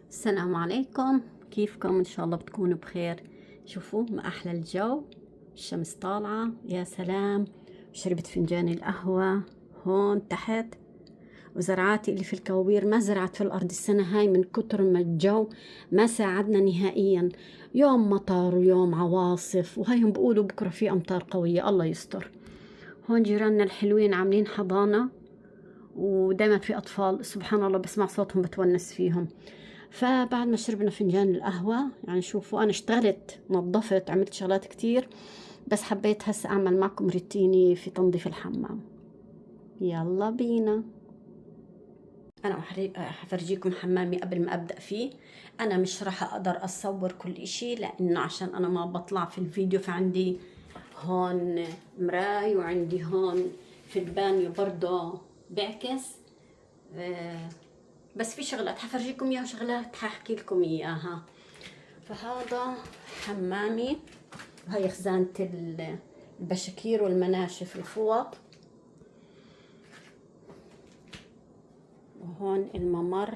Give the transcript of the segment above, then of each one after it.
السلام عليكم، كيفكم؟ ان شاء الله بتكونوا بخير. شوفوا ما احلى الجو، الشمس طالعة يا سلام. شربت فنجان القهوة هون تحت، وزرعاتي اللي في الكوابير ما زرعت في الارض السنة هاي من كتر ما الجو ما ساعدنا نهائيا. يوم مطر ويوم عواصف، وهي هم بيقولوا بكرة في امطار قوية، الله يستر. هون جيراننا الحلوين عاملين حضانة، ودايما في اطفال سبحان الله بسمع صوتهم بتونس فيهم. فبعد ما شربنا فنجان القهوة، يعني شوفوا أنا اشتغلت، نظفت، عملت شغلات كتير، بس حبيت هسه أعمل معكم روتيني في تنظيف الحمام. يلا بينا. أنا حفرجيكم حمامي قبل ما أبدأ فيه. أنا مش راح أقدر أصور كل إشي لأنه عشان أنا ما بطلع في الفيديو، فعندي هون مراي وعندي هون في البانيو برضه بعكس. آه، بس في شغلات حفرجيكم اياها، شغلات حاحكي لكم اياها. فهذا حمامي، وهي خزانة البشاكير والمناشف الفوط، وهون الممر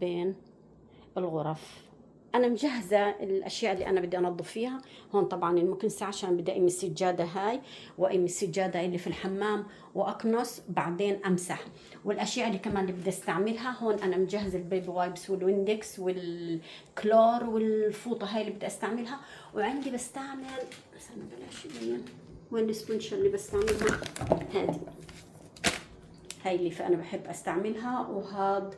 بين الغرف. انا مجهزه الاشياء اللي انا بدي انظف فيها. هون طبعا المكنسه عشان بدي اقيم السجاده هاي، واقيم السجاده اللي في الحمام، واكنس بعدين امسح. والاشياء اللي كمان اللي بدي استعملها هون، انا مجهزه البيبي وايبس والويندكس والكلور والفوطه هاي اللي بدي استعملها. وعندي بستعمل، استنى بلاش وين السبونشة اللي بستعملها، هذه هاي اللي فأنا بحب استعملها. وهذا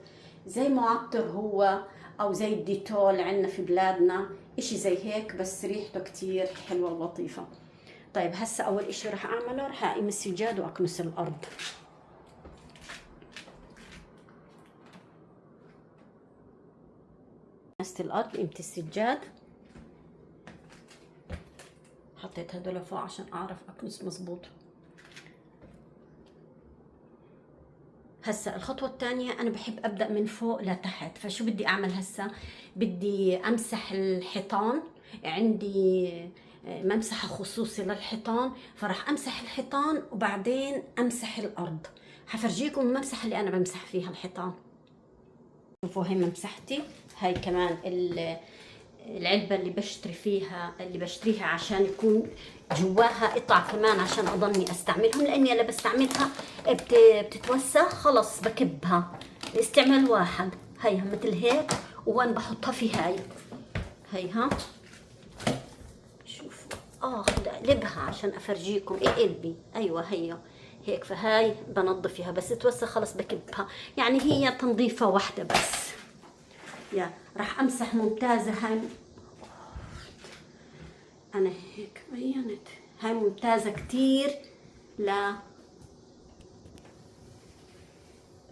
زي معطر هو، او زي الديتول عندنا في بلادنا، اشي زي هيك، بس ريحته كتير حلوة ولطيفة. طيب هسا اول اشي رح اعمله، رح اقيم السجاد واكنس الارض. كنست الارض، قيمت السجاد، حطيت هدول فوق عشان اعرف اكنس مزبوط. هسا الخطوة الثانية، أنا بحب أبدأ من فوق لتحت. فشو بدي أعمل هسا؟ بدي أمسح الحيطان. عندي ممسحة خصوصي للحيطان، فراح أمسح الحيطان وبعدين أمسح الأرض. حفرجيكم الممسحة اللي أنا بمسح فيها الحيطان. شوفوا هي ممسحتي. هاي كمان العلبة اللي بشتريها عشان يكون جواها قطع كمان، عشان اضلني استعملهم، لاني انا بستعملها بتتوسخ، خلص بكبها استعمال واحد. هيها مثل هيك، وين بحطها في هاي هيها. شوفوا اخذ اقلبها عشان افرجيكم ايه قلبي. ايوه هي هيك. فهاي بنظفها، بس توسخ خلص بكبها، يعني هي تنظيفة واحدة بس. يا راح امسح ممتازة هاي. انا هيك بينت هاي ممتازة كتير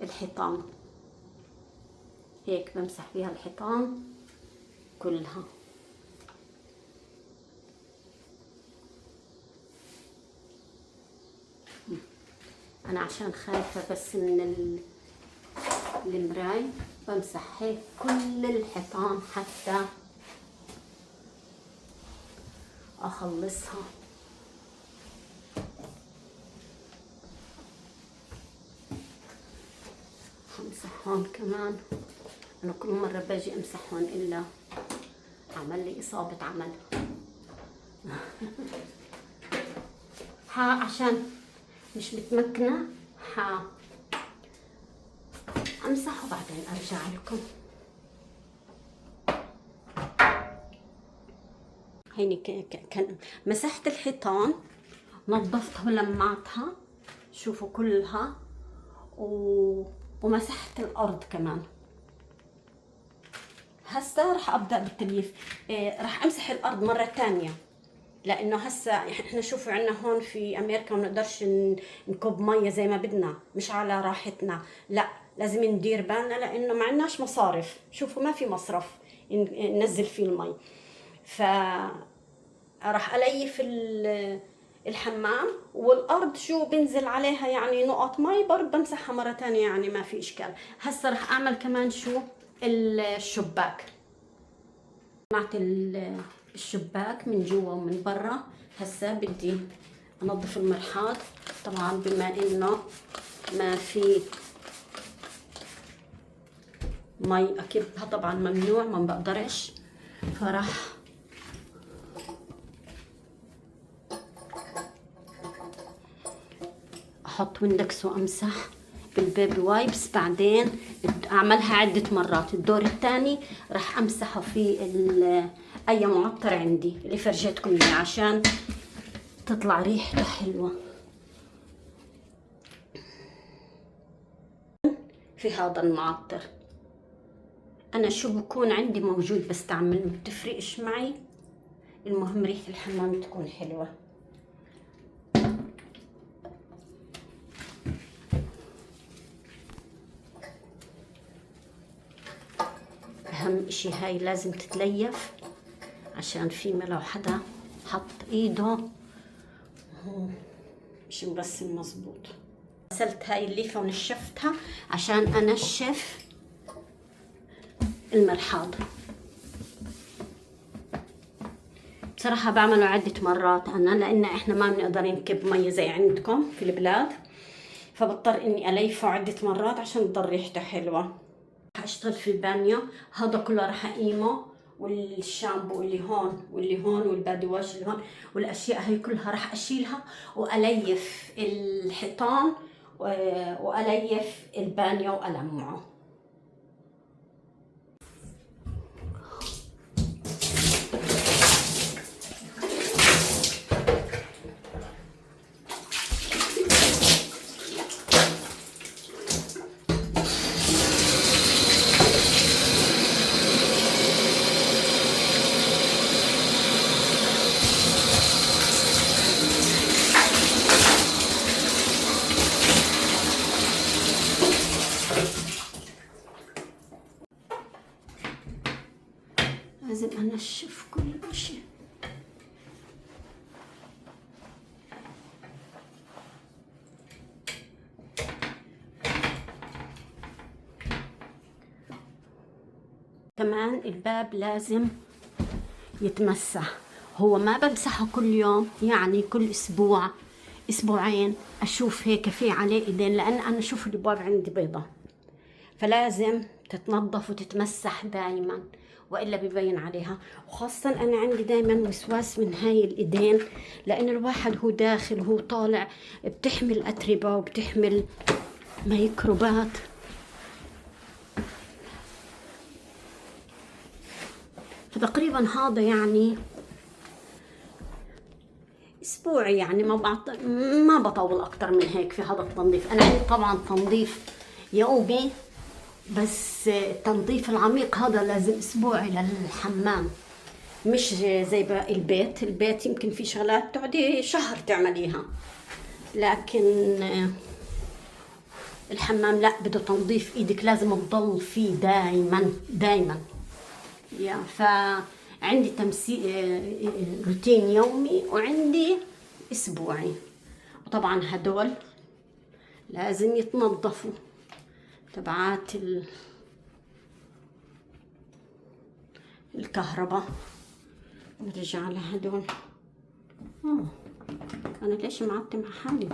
للحيطان. هيك بمسح فيها الحيطان كلها. انا عشان خايفة بس من المراي بمسح هيك كل الحيطان حتى اخلصها. امسح هون كمان. انا كل مرة باجي امسح هون الا عمل لي اصابة عمل. عشان مش متمكنة امسح وبعدين ارجع لكم. هيني كان مسحت الحيطان، نظفتها ولمعتها، شوفوا كلها، ومسحت الارض كمان. هسا رح ابدا بالتلييف. رح امسح الارض مره ثانيه، لانه هسا احنا شوفوا عندنا هون في امريكا ما بنقدرش نكب ميه زي ما بدنا، مش على راحتنا، لا لازم ندير بالنا لانه ما عندناش مصارف. شوفوا ما في مصرف ننزل فيه المي. ف راح اليف الحمام، والارض شو بنزل عليها يعني نقط مي برضه بمسحها مره ثانيه، يعني ما في اشكال. هسا راح اعمل كمان شو الشباك. جمعت الشباك من جوا ومن برا. هسا بدي انظف المرحاض، طبعا بما انه ما في مي اكبها طبعا ممنوع، ما بقدرش. فراح احط ويندكس وامسح بالبيبي وايبس. بعدين اعملها عدة مرات. الدور الثاني راح امسحه في اي معطر عندي اللي فرجيتكم اياه عشان تطلع ريحته حلوة. في هذا المعطر انا شو بكون عندي موجود بستعمل، ما بتفرقش معي، المهم ريحة الحمام تكون حلوة. اهم اشي هاي لازم تتليف، عشان في لو حدا حط ايده مش مرسم مظبوط. غسلت هاي الليفة ونشفتها عشان انشف المرحاض. بصراحة بعمله عدة مرات انا، لان احنا ما بنقدر نكب مية زي عندكم في البلاد، فبضطر اني اليفه عدة مرات عشان تضل ريحته حلوة. راح اشتغل في البانيو، هذا كله راح اقيمه، والشامبو اللي هون واللي هون والبادي واش اللي هون، والاشياء هي كلها راح اشيلها واليف الحيطان واليف البانيو والمعه. لازم انشف كل شيء. كمان الباب لازم يتمسح. هو ما بمسحه كل يوم، يعني كل اسبوع اسبوعين اشوف هيك في عليه ايدين، لان انا اشوف الابواب عندي بيضة، فلازم تتنظف وتتمسح دائما والا ببين عليها. وخاصة انا عندي دائما وسواس من هاي الايدين، لان الواحد هو داخل هو طالع بتحمل اتربة وبتحمل ميكروبات. فتقريبا هذا يعني اسبوعي، يعني ما بطول اكتر من هيك في هذا التنظيف. انا عندي طبعا تنظيف يومي، بس التنظيف العميق هذا لازم اسبوعي للحمام، مش زي باقي البيت. البيت يمكن في شغلات تقعدي شهر تعمليها، لكن الحمام لا، بده تنظيف ايدك، لازم تضل فيه دائما دائما. فعندي روتين يومي وعندي اسبوعي. وطبعا هدول لازم يتنظفوا، تبعات الكهرباء. نرجع لهدول. انا ليش معطي مع حالي؟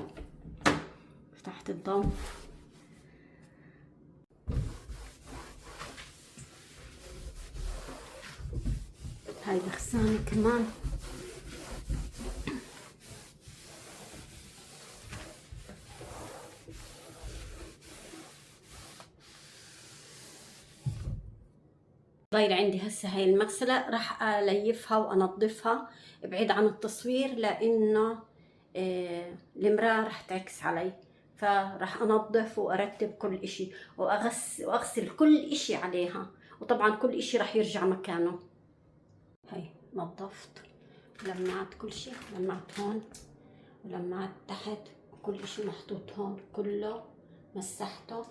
فتحت الضوء. هاي الغسالة كمان ضايلة عندي هسه. هاي المغسلة راح أليفها وأنظفها بعيد عن التصوير، لأنه المراية راح تعكس علي، فراح أنظف وأرتب كل إشي وأغسل كل إشي عليها، وطبعا كل إشي راح يرجع مكانه. هاي نظفت لمعت كل شيء، لمعت هون ولمعت تحت، وكل إشي محطوط هون كله مسحته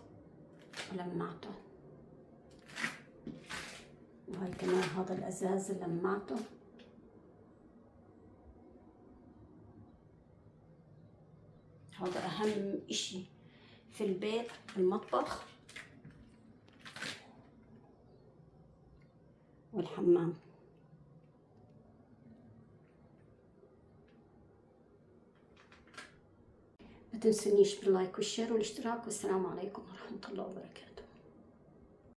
ولمعته. وهاي كمان هذا الازاز لمعته. هذا اهم اشي في البيت، المطبخ والحمام. ما تنسونيش باللايك والشير والاشتراك، والسلام عليكم ورحمة الله وبركاته.